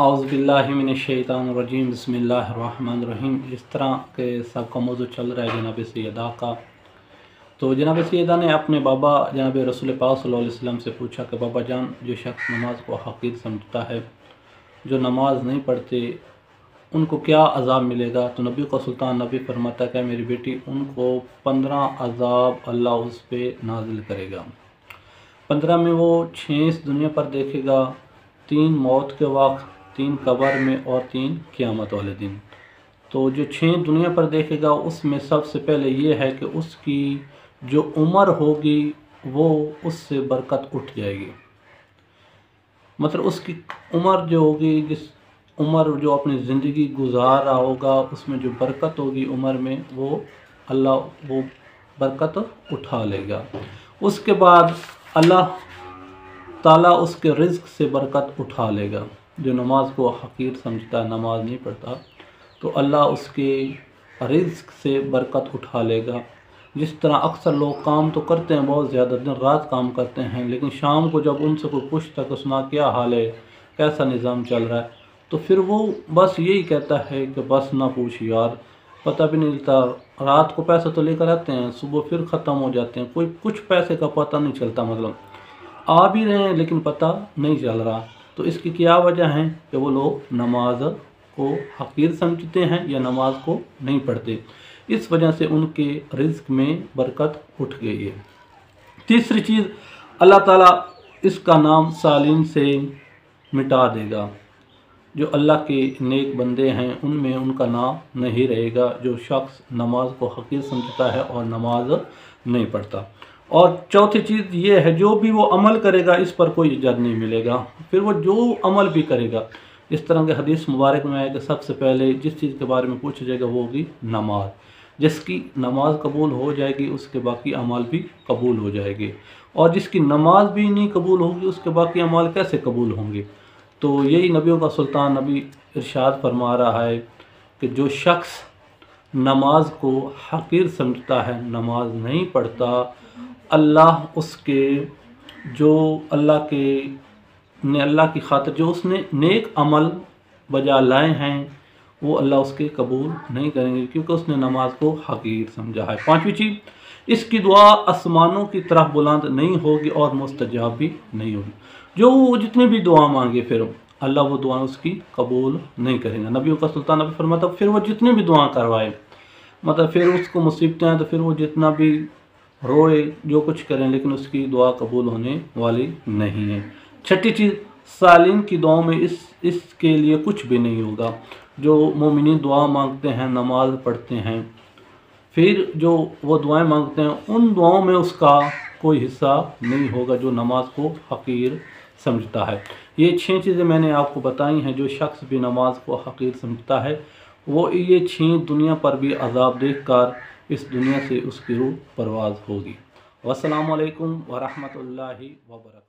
औज़ुबिल्लाहिमिनश्शैतानिर्रजीम बिस्मिल्लाहिर्रहमानिर्रहीम। इस तरह के सबका मौजू चल रहा है जनाब सैयदा का। तो जनाब सैयदा ने अपने बाबा जनाब रसूल पाक सल्लल्लाहु अलैहि वसल्लम से पूछा कि बाबा जान, जो शख्स नमाज को हक़ीर समझता है, जो नमाज नहीं पढ़ते, उनको क्या अज़ाब मिलेगा? तो नबी का सुल्तान नबी फरमाता है, मेरी बेटी, उनको 15 अज़ाब अल्लाह उस पर नाजिल करेगा। 15 में वो 6 इस दुनिया पर देखेगा, 3 मौत के वक्त, 3 कब्र में और 3 क़यामत वाले दिन। तो जो 6 दुनिया पर देखेगा उसमें सबसे पहले ये है कि उसकी जो उम्र होगी वो उससे बरकत उठ जाएगी। मतलब उसकी उम्र जो होगी, जिस उम्र जो अपनी ज़िंदगी गुजार रहा होगा, उसमें जो बरकत होगी उम्र में, वो अल्लाह वो बरकत उठा लेगा। उसके बाद अल्लाह ताला उसके रिज़्क़ से बरकत उठा लेगा। जो नमाज को हक़ीर समझता है, नमाज नहीं पढ़ता, तो अल्लाह उसके रिज़्क़ से बरकत उठा लेगा। जिस तरह अक्सर लोग काम तो करते हैं, बहुत ज़्यादा दिन रात काम करते हैं, लेकिन शाम को जब उनसे कोई पूछता कि सुना क्या हाल है, कैसा निज़ाम चल रहा है, तो फिर वो बस यही कहता है कि बस ना पूछ यार, पता भी नहीं चलता। रात को पैसे तो लेकर आते हैं, सुबह फिर ख़त्म हो जाते हैं, कोई कुछ पैसे का पता नहीं चलता, मतलब आ भी रहे हैं लेकिन पता नहीं चल रहा। तो इसकी क्या वजह है कि वो लोग नमाज को हक़ीर समझते हैं या नमाज को नहीं पढ़ते। इस वजह से उनके रिज़्क़ में बरकत उठ गई है। तीसरी चीज़, अल्लाह ताला इसका नाम सालीन से मिटा देगा। जो अल्लाह के नेक बंदे हैं उनमें उनका नाम नहीं रहेगा, जो शख्स नमाज को हक़ीर समझता है और नमाज नहीं पढ़ता। और चौथी चीज़ ये है, जो भी वो अमल करेगा इस पर कोई अजर नहीं मिलेगा। फिर वो जो अमल भी करेगा, इस तरह के हदीस मुबारक में है कि सबसे पहले जिस चीज़ के बारे में पूछा जाएगा वो होगी नमाज। जिसकी नमाज कबूल हो जाएगी उसके बाकी अमाल भी कबूल हो जाएंगे, और जिसकी नमाज भी नहीं कबूल होगी उसके बाकी अमाल कैसे कबूल होंगे? तो यही नबियों का सुल्तान नबी इरशाद फरमा रहा है कि जो शख्स नमाज को हक़ीर समझता है, नमाज नहीं पढ़ता, अल्लाह उसके जो अल्लाह की खातिर जो उसने नेक अमल बजा लाए हैं वो अल्लाह उसके कबूल नहीं करेंगे, क्योंकि उसने नमाज को हक़ीर समझा है। पांचवी चीज़, इसकी दुआ आसमानों की तरफ बुलंद नहीं होगी और मुस्तजाब भी नहीं होगी। जो वो जितनी भी दुआ मांगे फिर अल्लाह वो दुआ उसकी कबूल नहीं करेगा। नबियों का सुल्तान नबी फरमाता, फिर वो जितनी भी दुआ करवाए, मतलब फिर उसको मुसीबतें हैं तो फिर वो जितना भी रोए, जो कुछ करें, लेकिन उसकी दुआ कबूल होने वाली नहीं है। छठी चीज़, सालिन की दुआ में इसके लिए कुछ भी नहीं होगा। जो मोमिनीन दुआ मांगते हैं, नमाज पढ़ते हैं, फिर जो वो दुआएं मांगते हैं, उन दुआओं में उसका कोई हिस्सा नहीं होगा जो नमाज को हक़ीर समझता है। ये 6 चीज़ें मैंने आपको बताई हैं। जो शख्स भी नमाज को हक़ीर समझता है वो ये 6 दुनिया पर भी अज़ाब देखकर इस दुनिया से उसकी रूह परवाज़ होगी। वस्सलामु अलैकुम वरहमतुल्लाहि वबरकातुहू।